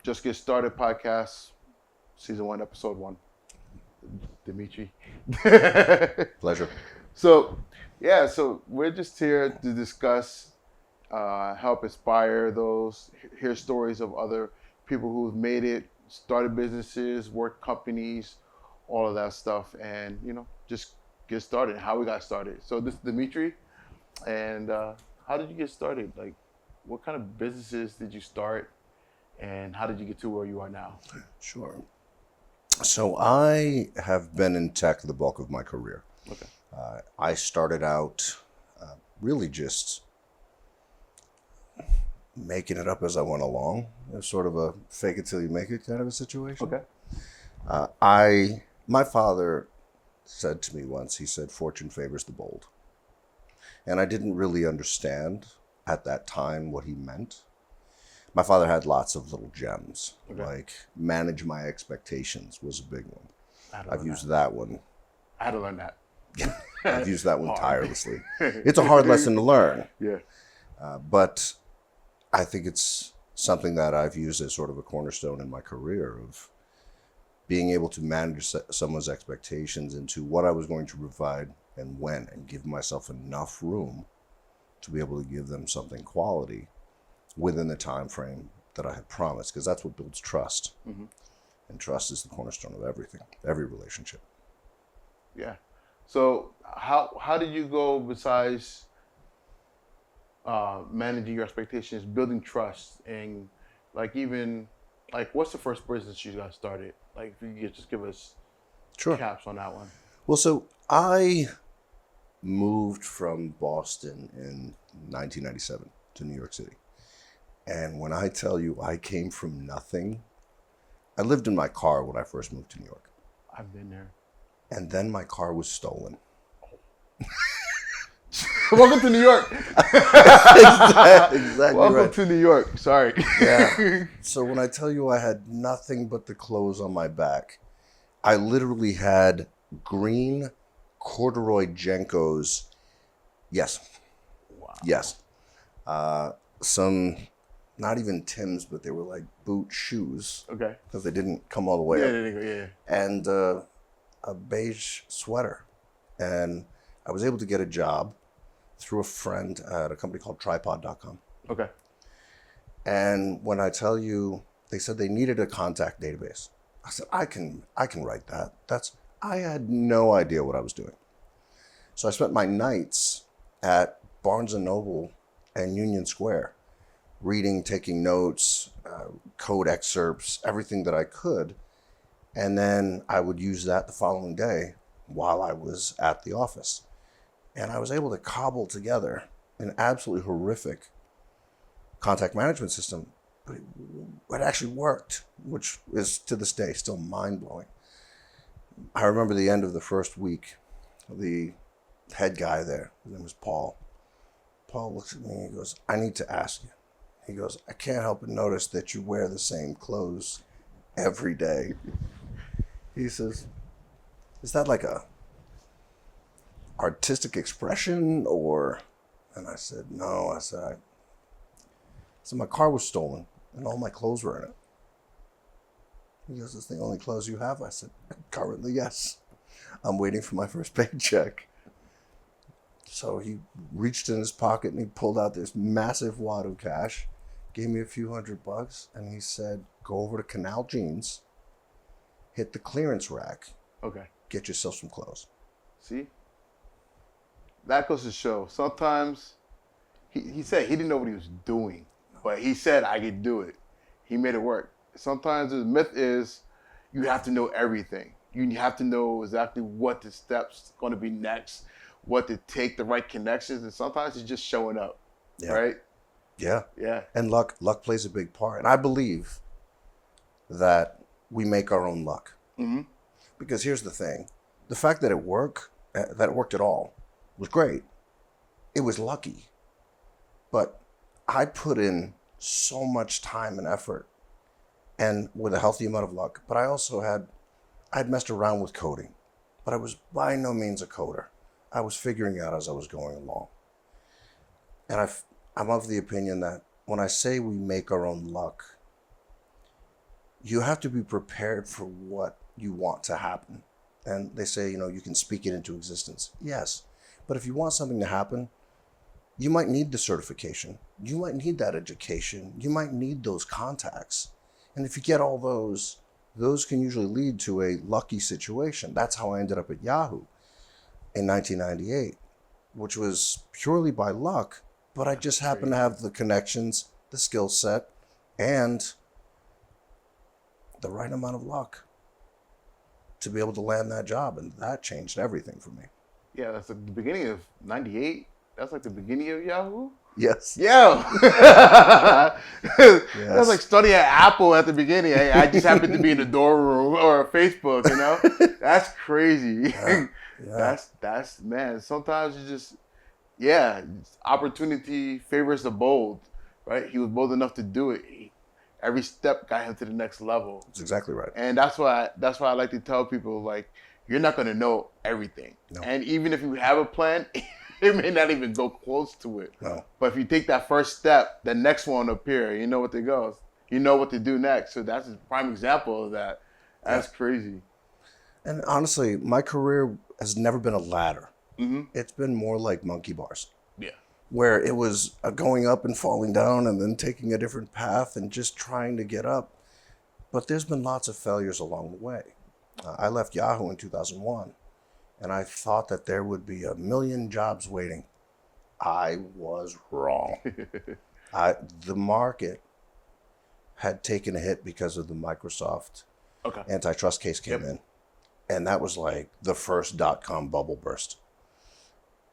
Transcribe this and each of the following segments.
Just Get Started podcast, season 1, episode 1. Dimitri. Pleasure. So, yeah, so we're just here to discuss, help inspire those, hear stories of other people who've made it, started businesses, worked companies, all of that stuff, and just get started. How we got started. So this is Dimitri, and how did you get started? Like, what kind of businesses did you start, and how did you get to where you are now? Sure. So I have been in tech the bulk of my career. Okay. I started out really just making it up as I went along. It was sort of a fake it till you make it kind of a situation. Okay. My father said to me once, he said, "Fortune favors the bold." And I didn't really understand at that time what he meant. My father had lots of little gems, like manage my expectations was a big one. I've used that one. I had to learn that. I've used that one tirelessly. It's a hard lesson to learn. Yeah. But I think it's something that I've used as sort of a cornerstone in my career of being able to manage someone's expectations into what I was going to provide and when, and give myself enough room to be able to give them something quality within the time frame that I had promised, because that's what builds trust. Mm-hmm. And trust is the cornerstone of everything, every relationship. Yeah. So how did you go besides managing your expectations, building trust, and what's the first business you got started? Like, if you could just give us caps on that one. Well, so I moved from Boston in 1997 to New York City. And when I tell you I came from nothing, I lived in my car when I first moved to New York. I've been there. And then my car was stolen. Welcome to New York. Exactly Welcome right. to New York. Sorry. Yeah. So when I tell you I had nothing but the clothes on my back, I literally had green corduroy Jenkos. Yes. Wow. Yes. Some, not even Timbs, but they were like boot shoes. Okay. Because they didn't come all the way up. Yeah. And a beige sweater. And I was able to get a job through a friend at a company called tripod.com. Okay. And when I tell you, they said they needed a contact database. I said, I can write that. I had no idea what I was doing. So I spent my nights at Barnes & Noble and Union Square, reading, taking notes, code excerpts, everything that I could. And then I would use that the following day while I was at the office. And I was able to cobble together an absolutely horrific contact management system, but it actually worked, which is to this day still mind-blowing. I remember the end of the first week, the head guy there, his name was Paul. Paul looks at me and he goes, "I need to ask you." He goes, "I can't help but notice that you wear the same clothes every day." He says, "Is that like a artistic expression or?" And I said, "No." I said, my car was stolen and all my clothes were in it. He goes, "Is this the only clothes you have?" I said, "Currently, yes. I'm waiting for my first paycheck." So he reached in his pocket and he pulled out this massive wad of cash, gave me a few $100, and he said, "Go over to Canal Jeans, hit the clearance rack, Okay. get yourself some clothes." See? That goes to show. Sometimes he said he didn't know what he was doing, but he said I could do it. He made it work. Sometimes the myth is you have to know everything. You have to know exactly what the steps going to be next, what to take, the right connections, and sometimes it's just showing up, right? Yeah. Yeah. And luck plays a big part. And I believe that we make our own luck. Mm-hmm. Because here's the thing. The fact that it worked at all, was great. It was lucky. But I put in so much time and effort, and with a healthy amount of luck. But I'd messed around with coding, but I was by no means a coder. I was figuring out as I was going along. And I'm of the opinion that when I say we make our own luck, you have to be prepared for what you want to happen. And they say, you can speak it into existence. Yes. But if you want something to happen, you might need the certification. You might need that education. You might need those contacts. And if you get all those can usually lead to a lucky situation. That's how I ended up at Yahoo in 1998, which was purely by luck, but I just happened to have the connections, the skill set, and the right amount of luck to be able to land that job. And that changed everything for me. Yeah, that's like the beginning of '98. That's like the beginning of Yahoo. Yes. Yeah, that's like Yes. studying at Apple at the beginning. I just happened to be in the dorm room or Facebook. That's crazy. Yeah. Yeah. That's man. Sometimes you just opportunity favors the bold, right? He was bold enough to do it. Every step got him to the next level. That's exactly right. And that's why I like to tell people, like, you're not gonna know everything. No. And even if you have a plan, it may not even go close to it. No. But if you take that first step, the next one will appear. You know what to go. You know what to do next. So that's a prime example of that. That's crazy. And honestly, my career has never been a ladder. Mm-hmm. It's been more like monkey bars, Yeah. where it was going up and falling down and then taking a different path and just trying to get up. But there's been lots of failures along the way. I left Yahoo in 2001, and I thought that there would be 1 million jobs waiting. I was wrong. The market had taken a hit because of the Microsoft antitrust case came in. And that was like the first dot-com bubble burst.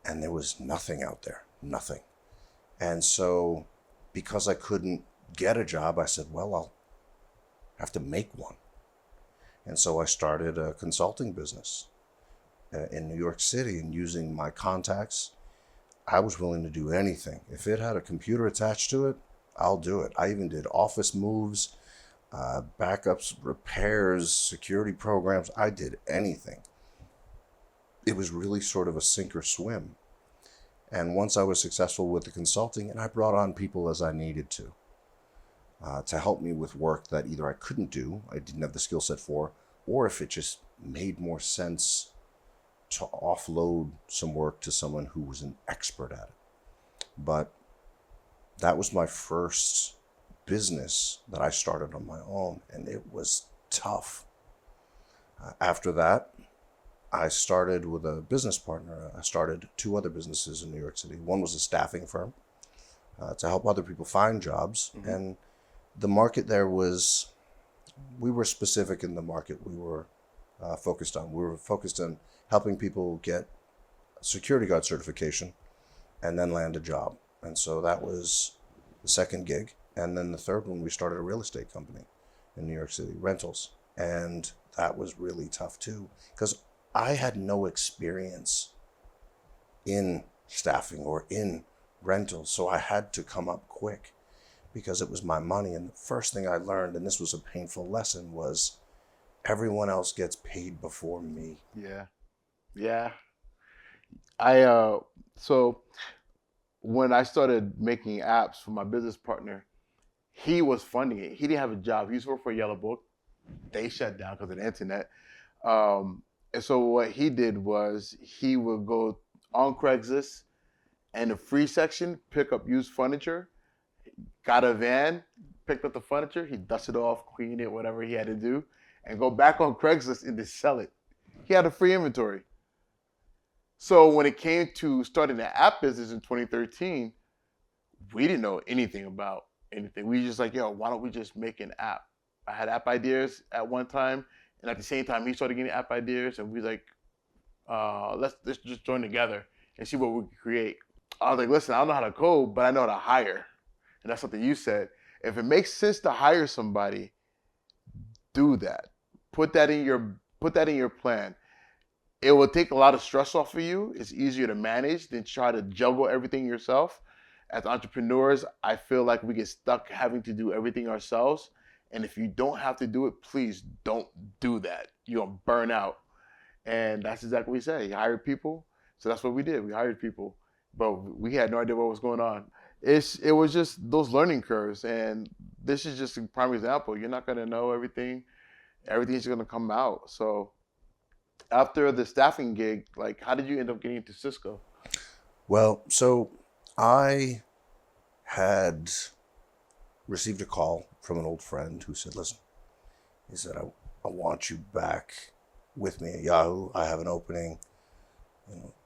And there was nothing out there, nothing. And so because I couldn't get a job, I said, well, I'll have to make one. And so I started a consulting business in New York City, and using my contacts, I was willing to do anything. If it had a computer attached to it, I'll do it. I even did office moves, backups, repairs, security programs. I did anything. It was really sort of a sink or swim. And once I was successful with the consulting, and I brought on people as I needed to help me with work that either I couldn't do, I didn't have the skill set for, or if it just made more sense to offload some work to someone who was an expert at it. But that was my first business that I started on my own, and it was tough. After that, I started with a business partner. I started 2 other businesses in New York City. One was a staffing firm to help other people find jobs. Mm-hmm. And the market there we were specific in the market we were focused on. We were focused on helping people get security guard certification and then land a job. And so that was the second gig. And then the third one, we started a real estate company in New York City, rentals. And that was really tough too, because I had no experience in staffing or in rentals. So I had to come up quick because it was my money. And the first thing I learned, and this was a painful lesson, was everyone else gets paid before me. Yeah. Yeah. So when I started making apps for my business partner, he was funding it. He didn't have a job. He used to work for Yellow Book. They shut down because of the internet. And so what he did was he would go on Craigslist and the free section, pick up used furniture, got a van, picked up the furniture, he dusted off, cleaned it, whatever he had to do, and go back on Craigslist and just sell it. He had a free inventory. So when it came to starting the app business in 2013, we didn't know anything about anything. We just like, yo, why don't we just make an app? I had app ideas at one time, and at the same time, he started getting app ideas, and we like, let's just join together and see what we can create. I was like, listen, I don't know how to code, but I know how to hire. And that's something you said. If it makes sense to hire somebody, do that. Put that in your plan. It will take a lot of stress off of you. It's easier to manage than try to juggle everything yourself. As entrepreneurs, I feel like we get stuck having to do everything ourselves. And if you don't have to do it, please don't do that. You're going to burn out. And that's exactly what we say. You hire people. So that's what we did. We hired people. But we had no idea what was going on. it was just those learning curves, and this is just a prime example. You're not gonna know everything. Everything's gonna come out. So after the staffing gig, like, how did you end up getting to Cisco? Well, so I had received a call from an old friend who said, listen, he said, I want you back with me at Yahoo. I have an opening.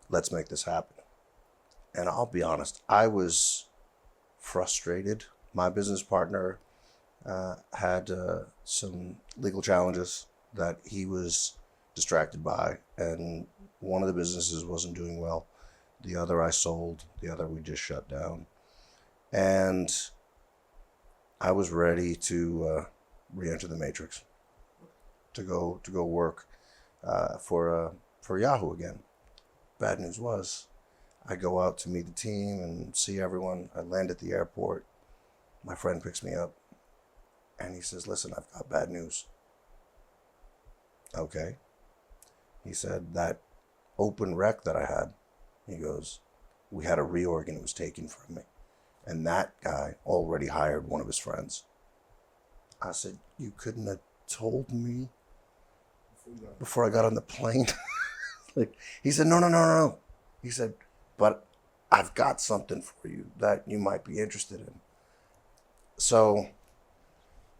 Let's make this happen. And I'll be honest, I was frustrated. My business partner had some legal challenges that he was distracted by, and one of the businesses wasn't doing well. The other I sold, the other we just shut down. And I was ready to re-enter the matrix, to go work for Yahoo again. Bad news was, I go out to meet the team and see everyone. I land at the airport. My friend picks me up, and he says, "Listen, I've got bad news." Okay. He said, that open rec that I had, he goes, we had a reorg and it was taken from me. And that guy already hired one of his friends. I said, you couldn't have told me before I got on the plane? Like, he said, no. He said, but I've got something for you that you might be interested in. So,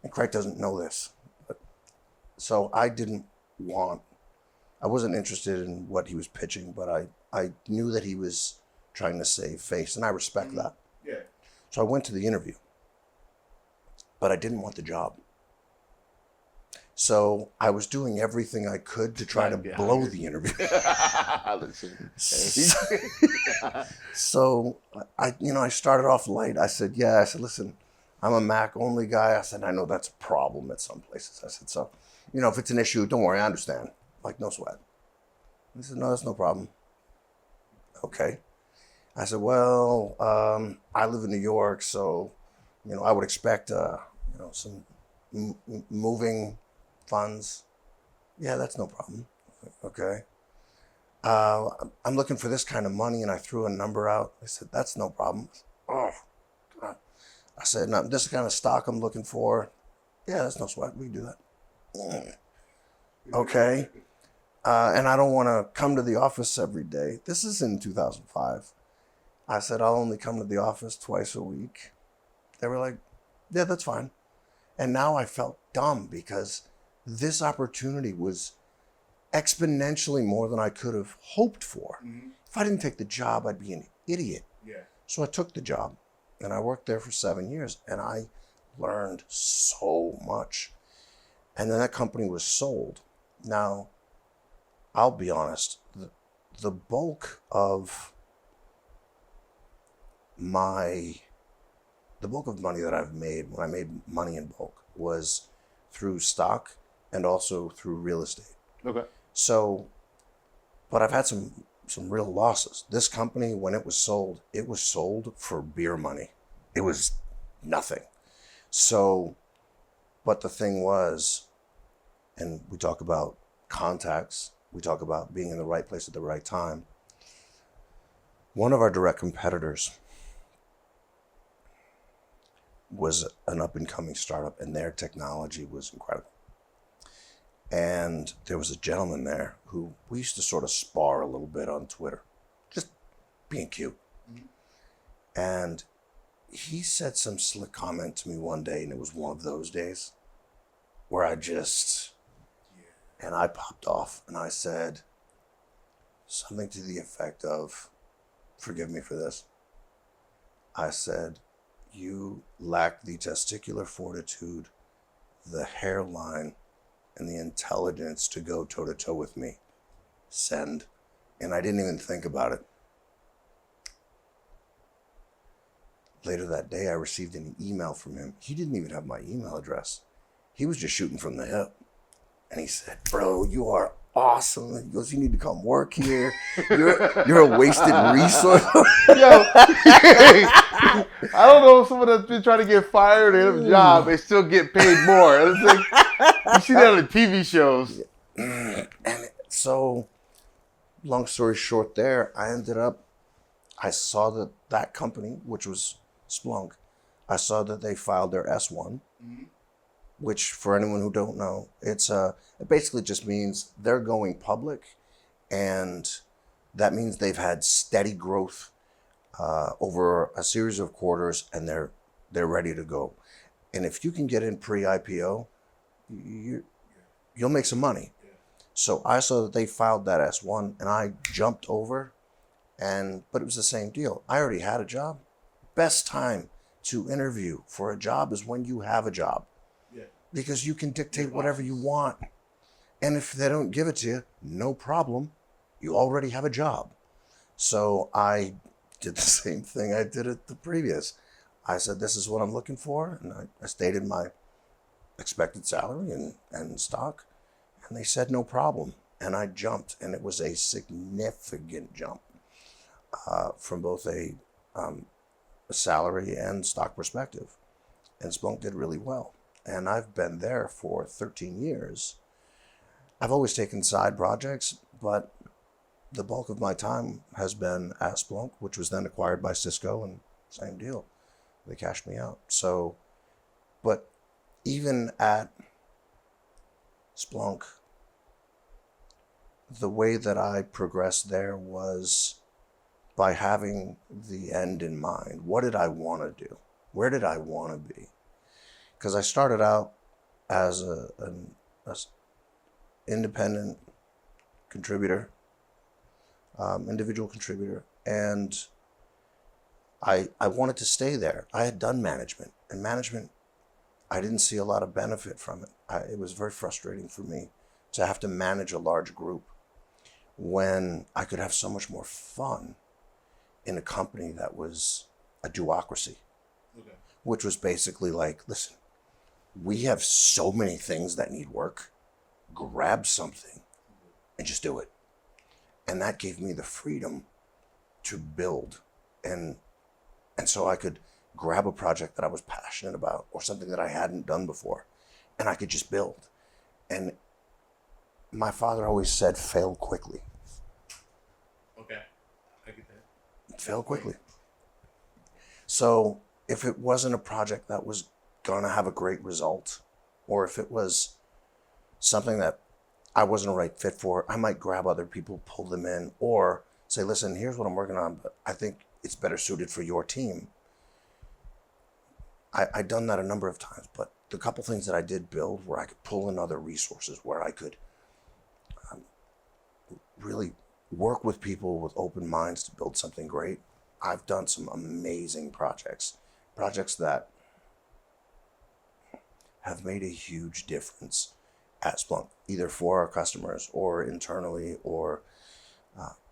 and Craig doesn't know this, but so I wasn't interested in what he was pitching, but I knew that he was trying to save face, and I respect that. Yeah. So I went to the interview, but I didn't want the job. So I was doing everything I could to try to blow the interview. So I started off light. I said, listen, I'm a Mac only guy. I said, I know that's a problem at some places. I said, so, if it's an issue, don't worry, I understand. Like, no sweat. He said, no, that's no problem. Okay. I said, well, I live in New York, so, I would expect, some moving funds. Yeah, that's no problem. Okay. I'm looking for this kind of money, and I threw a number out. I said, that's no problem. Oh, God. I said, no, this kind of stock I'm looking for. Yeah, that's no sweat. We can do that. Okay. And I don't want to come to the office every day. This is in 2005. I said, I'll only come to the office twice a week. They were like, yeah, that's fine. And now I felt dumb because this opportunity was exponentially more than I could have hoped for. Mm-hmm. If I didn't take the job, I'd be an idiot. Yeah. So I took the job, and I worked there for 7 years, and I learned so much. And then that company was sold. Now, I'll be honest, the bulk of money that I've made, when I made money in bulk, was through stock and also through real estate. Okay. So, but I've had some real losses. This company, when it was sold for beer money. It was nothing. So, but the thing was, and we talk about contacts, we talk about being in the right place at the right time. One of our direct competitors was an up-and-coming startup, and their technology was incredible. And there was a gentleman there who we used to sort of spar a little bit on Twitter, just being cute. Mm-hmm. And he said some slick comment to me one day, and it was one of those days where and I popped off, and I said something to the effect of, forgive me for this. I said, you lack the testicular fortitude, the hairline, and the intelligence to go toe-to-toe with me. Send. And I didn't even think about it. Later that day, I received an email from him. He didn't even have my email address. He was just shooting from the hip. And he said, bro, you are awesome. He goes, you need to come work here. You're a wasted resource. Yo, I don't know if someone that's been trying to get fired or have a job, they still get paid more. It's like, you see that on the TV shows. And so, long story short there, I saw that company, which was Splunk, I saw that they filed their S1, which for anyone who don't know, it basically just means they're going public, and that means they've had steady growth over a series of quarters, and they're ready to go. And if you can get in pre-IPO, you'll make some money. So I saw that they filed that S1, and I jumped over, but it was the same deal. I already had a job. Best time to interview for a job is when you have a job, because you can dictate whatever you want. And if they don't give it to you, no problem. You already have a job. So I did the same thing I did at the previous. I said, this is what I'm looking for. And I stated my expected salary and stock. And they said, no problem. And I jumped. And it was a significant jump from both a salary and stock perspective. And Splunk did really well. And I've been there for 13 years. I've always taken side projects, but the bulk of my time has been at Splunk, which was then acquired by Cisco, and same deal. They cashed me out. So, but even at Splunk, the way that I progressed there was by having the end in mind. What did I want to do? Where did I want to be? Because I started out as an independent contributor, individual contributor, and I wanted to stay there. I had done management, and management, I didn't see a lot of benefit from it. It was very frustrating for me to have to manage a large group when I could have so much more fun in a company that was a duocracy, which was basically like, listen, we have so many things that need work. Grab something and just do it. And that gave me the freedom to build. And so I could grab a project that I was passionate about or something that I hadn't done before, and I could just build. And my father always said, fail quickly. Okay, I get that. Fail quickly. So if it wasn't a project that was gonna have a great result, or if it was something that I wasn't a right fit for, I might grab other people, pull them in, or say, listen, here's what I'm working on, but I think it's better suited for your team. I've done that a number of times, but the couple things that I did build where I could pull in other resources, where I could really work with people with open minds to build something great. I've done some amazing projects that have made a huge difference at Splunk, either for our customers or internally, or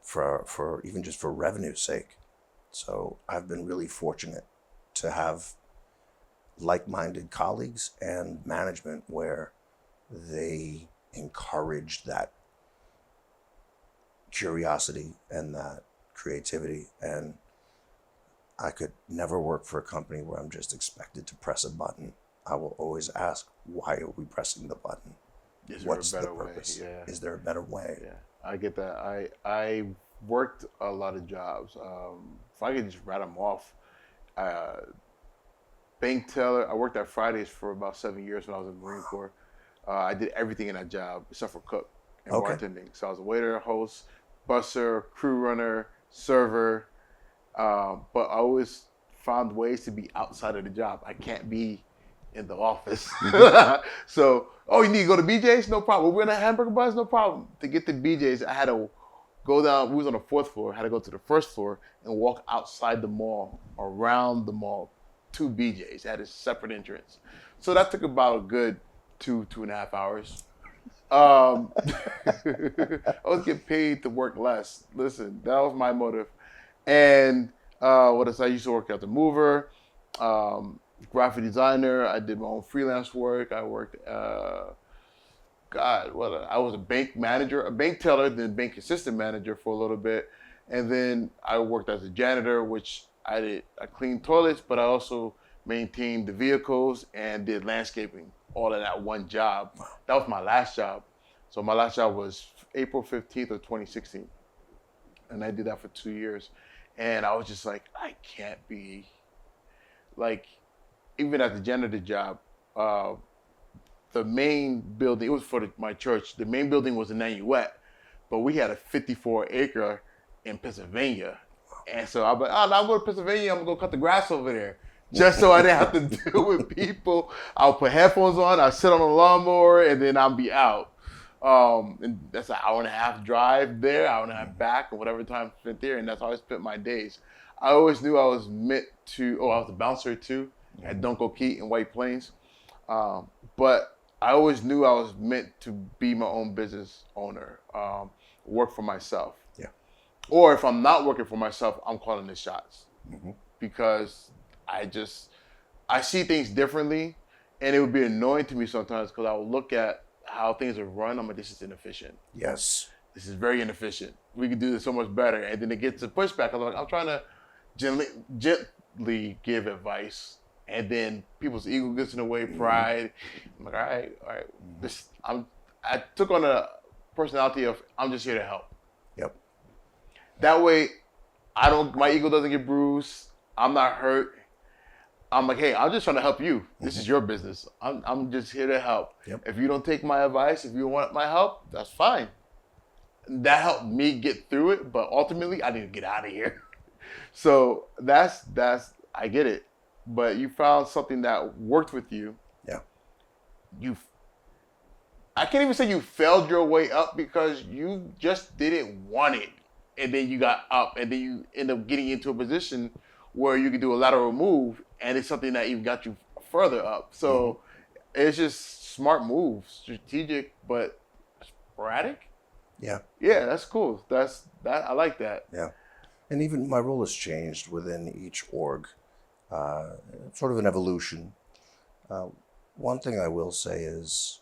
for even just for revenue's sake. So I've been really fortunate to have like-minded colleagues and management where they encourage that curiosity and that creativity. And I could never work for a company where I'm just expected to press a button. I will always ask, why are we pressing the button? What's the purpose? Way? Yeah. Is there a better way? Yeah, I get that. I worked a lot of jobs. If I could just rattle them off, bank teller. I worked at Fridays for about 7 years when I was in the Marine Corps. I did everything in that job except for cook and bartending. So I was a waiter, host, busser, crew runner, server. But I always found ways to be outside of the job. I can't be in the office. So, you need to go to BJ's? No problem. We're going to hamburger buns? No problem. To get to BJ's, I had to go down. We was on the 4th floor. I had to go to the 1st floor and walk outside the mall, around the mall, to BJ's. It had a separate entrance. So that took about a good 2.5 hours. I was getting paid to work less. Listen, that was my motive. And what else? I used to work at the Mover, graphic designer. I did my own freelance work. I worked, I was a bank manager, a bank teller, then bank assistant manager for a little bit. And then I worked as a janitor, which I cleaned toilets, but I also maintained the vehicles and did landscaping, all in that one job. That was my last job. So my last job was April 15th of 2016. And I did that for 2 years. And I was just like, I can't be like even at the janitor job, uh, the main building, it was for my church. The main building was in Nanuet, but we had a 54 acre in Pennsylvania. And so I'm like, oh, now I'm going to Pennsylvania. I'm going to go cut the grass over there. Just so I didn't have to deal with people. I'll put headphones on, I'll sit on the lawnmower, and then I'll be out. And that's an hour and a half drive there, hour and a half back, or whatever time I spent there. And that's how I spent my days. I always knew I was meant to, I was a bouncer too at Dunko Keat in White Plains. But I always knew I was meant to be my own business owner, work for myself. Yeah. Or if I'm not working for myself, I'm calling the shots. Mm-hmm. Because I see things differently, and it would be annoying to me sometimes because I would look at how things are run. I'm like, this is inefficient. Yes. This is very inefficient. We could do this so much better. And then it gets a pushback. I'm like, I'm trying to gently give advice, and then people's ego gets in the way, pride. I'm like, all right. I took on a personality of I'm just here to help. Yep. That way, my ego doesn't get bruised. I'm not hurt. I'm like, hey, I'm just trying to help you. This is your business. I'm just here to help. Yep. If you don't take my advice, if you want my help, that's fine. That helped me get through it, but ultimately, I need to get out of here. So that's I get it. But you found something that worked with you. Yeah. I can't even say you failed your way up because you just didn't want it. And then you got up, and then you end up getting into a position where you can do a lateral move, and it's something that even got you further up. So it's just smart moves, strategic, but sporadic. Yeah. Yeah, that's cool. I like that. Yeah. And even my role has changed within each org, sort of an evolution. One thing I will say is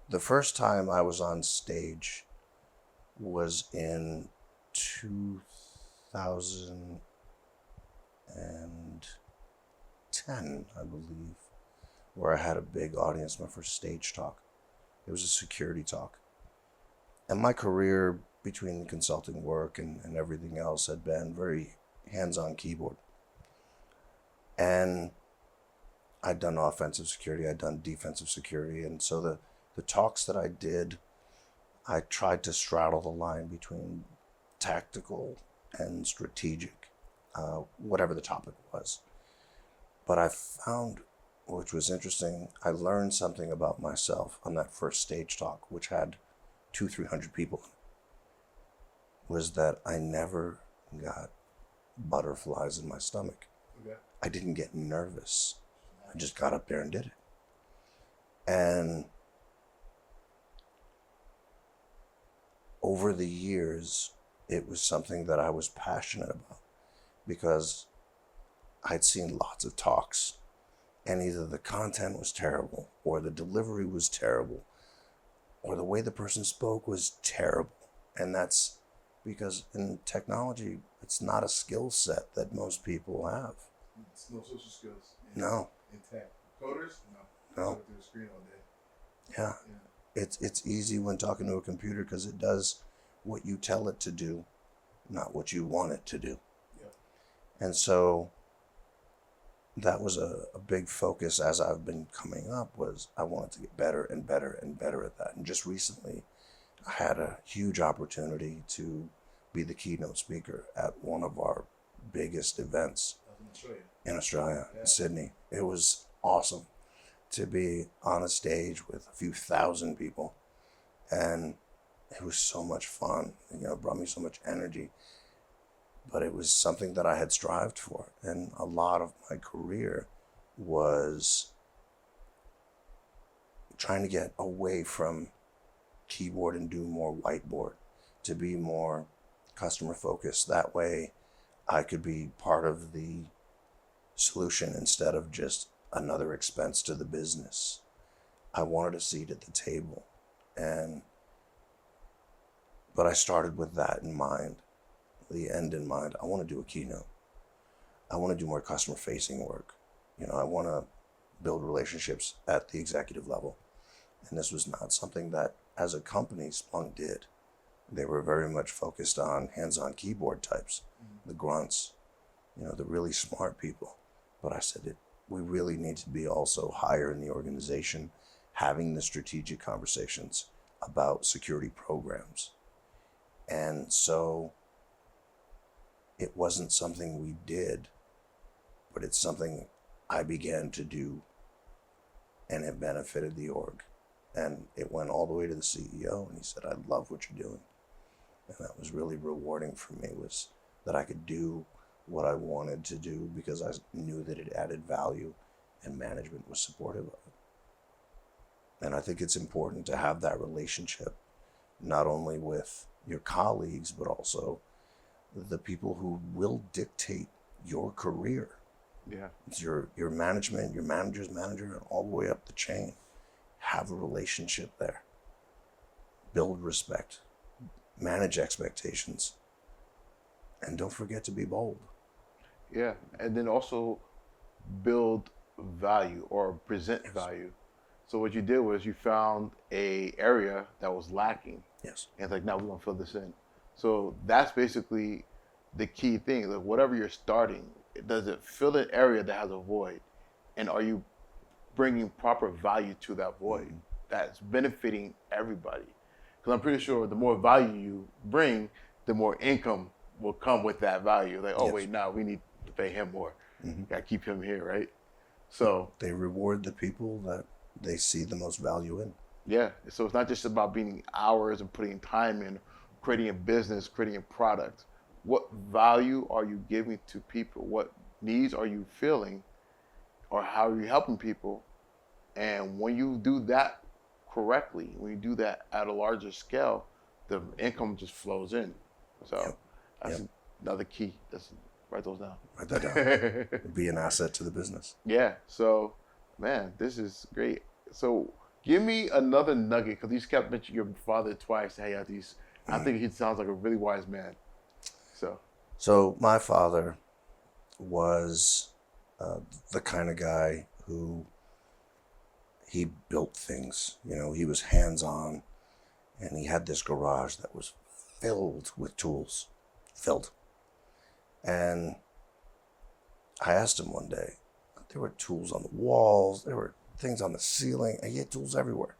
the first time I was on stage was in 2010, I believe, where I had a big audience, my first stage talk. It was a security talk. And my career between consulting work and everything else had been very hands-on keyboard. And I'd done offensive security, I'd done defensive security. And so the talks that I did, I tried to straddle the line between tactical and strategic, whatever the topic was. But I found, which was interesting, I learned something about myself on that first stage talk, which had 200-300 people in it, was that I never got butterflies in my stomach. Okay. I didn't get nervous. I just got up there and did it. And over the years, it was something that I was passionate about because I'd seen lots of talks, and either the content was terrible or the delivery was terrible or the way the person spoke was terrible. And that's because in technology, it's not a skill set that most people have. It's no social skills. No. In tech. Coders? No. No. Through the screen all day. Yeah. It's easy when talking to a computer because it does what you tell it to do, not what you want it to do. Yep. And so that was a big focus as I've been coming up, was I wanted to get better and better and better at that. And just recently, I had a huge opportunity to be the keynote speaker at one of our biggest events in Australia, in Sydney. It was awesome to be on a stage with a few thousand people. And it was so much fun. It brought me so much energy. But it was something that I had strived for. And a lot of my career was trying to get away from keyboard and do more whiteboard, to be more customer focused. That way I could be part of the solution instead of just another expense to the business. I wanted a seat at the table. But I started with that in mind, the end in mind. I want to do a keynote. I want to do more customer facing work. I want to build relationships at the executive level. And this was not something that, as a company, Splunk did. They were very much focused on hands-on keyboard types, the grunts, the really smart people. But I said we really need to be also higher in the organization, having the strategic conversations about security programs. And so it wasn't something we did, but it's something I began to do, and it benefited the org. And it went all the way to the CEO, and he said, I love what you're doing. And that was really rewarding for me, was that I could do what I wanted to do because I knew that it added value and management was supportive of it. And I think it's important to have that relationship, not only with your colleagues, but also the people who will dictate your career. Yeah. It's your management, your manager's manager, and all the way up the chain. Have a relationship there. Build respect. Manage expectations. And don't forget to be bold. Yeah. And then also build value or present value. So what you did was you found a area that was lacking. Yes. And it's like, now we're gonna fill this in. So that's basically the key thing. Like whatever you're starting, does it fill an area that has a void? And are you bringing proper value to that void that's benefiting everybody? Because I'm pretty sure the more value you bring, the more income will come with that value. Like, oh, Yes. wait, now we need to pay him more. Got to keep him here, right? So They reward the people that they see the most value in. yeah, so it's not just about being hours and putting time in, creating a business, creating a product. What value are you giving to people? What needs are you filling? Or how are you helping people? And when you do that correctly, when you do that at a larger scale, the income just flows in. So Yep. that's Yep. another key. Write those down. Write that down. Be an asset to the business. Yeah. So, man, this is great. So, give me another nugget because you kept mentioning your father twice. Hey, these. I think he sounds like a really wise man. So my father was the kind of guy who he built things. You know, he was hands-on, and he had this garage that was filled with tools, filled. And I asked him one day, there were tools on the walls, there were things on the ceiling, and he had tools everywhere.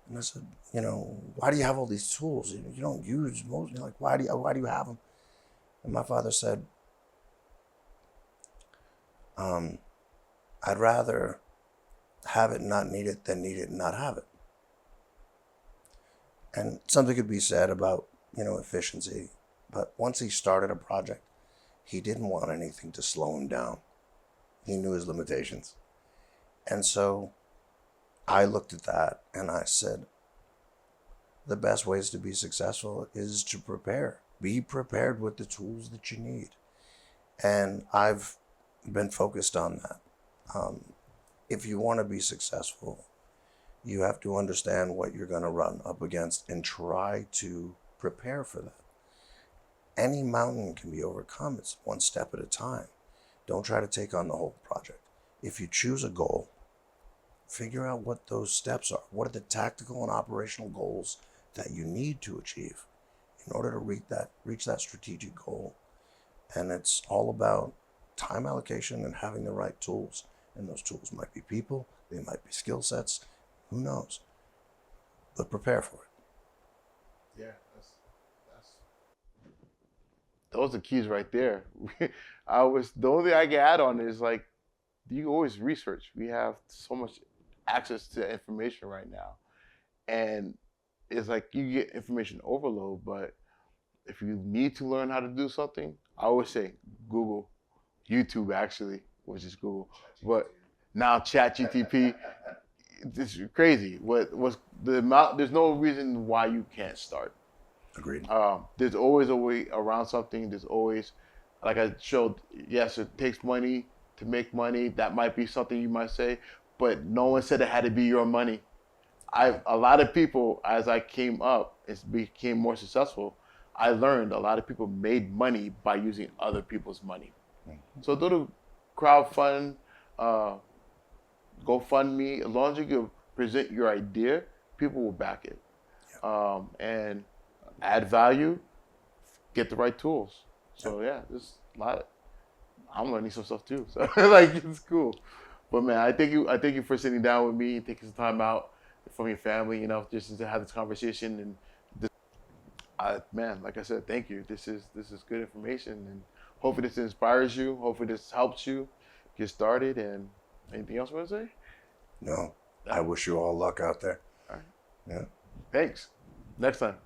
And I said, you know, why do you have all these tools? You don't use most. You're like, why do you have them? And my father said, I'd rather have it and not need it than need it and not have it. And something could be said about, you know, efficiency. But once he started a project, he didn't want anything to slow him down. He knew his limitations. And so I looked at that and I said, the best ways to be successful is to prepare. Be prepared with the tools that you need. And I've been focused on that. If you want to be successful, you have to understand what you're going to run up against and try to prepare for that. Any mountain can be overcome. It's one step at a time. Don't try to take on the whole project. If you choose a goal, figure out what those steps are. What are the tactical and operational goals that you need to achieve in order to reach that strategic goal? And it's all about time allocation and having the right tools. And those tools might be people, they might be skill sets, who knows? But prepare for it. Yeah, Those are keys right there. The only thing I can add on is like, you always research. We have so much access to information right now. And it's like you get information overload, but if you need to learn how to do something, I always say Google, YouTube actually, which is Google. But now ChatGTP, this is crazy. What was the amount? There's no reason why you can't start. Agreed. There's always a way around something. There's always, like I showed, yes, it takes money to make money. That might be something you might say, but no one said it had to be your money. A lot of people, as I came up and became more successful, I learned a lot of people made money by using other people's money. Mm-hmm. So do the crowdfund, GoFundMe. As long as you can present your idea, people will back it. Yeah. And add value, get the right tools. So yeah, there's a lot. I'm learning some stuff too. So like it's cool. But man, I thank you for sitting down with me, taking some time out from your family, just to have this conversation. And man, like I said, thank you. This is good information, and hopefully this inspires you. Hopefully this helps you get started. And anything else you want to say? No, I wish you all luck out there. All right. Yeah. Thanks. Next time.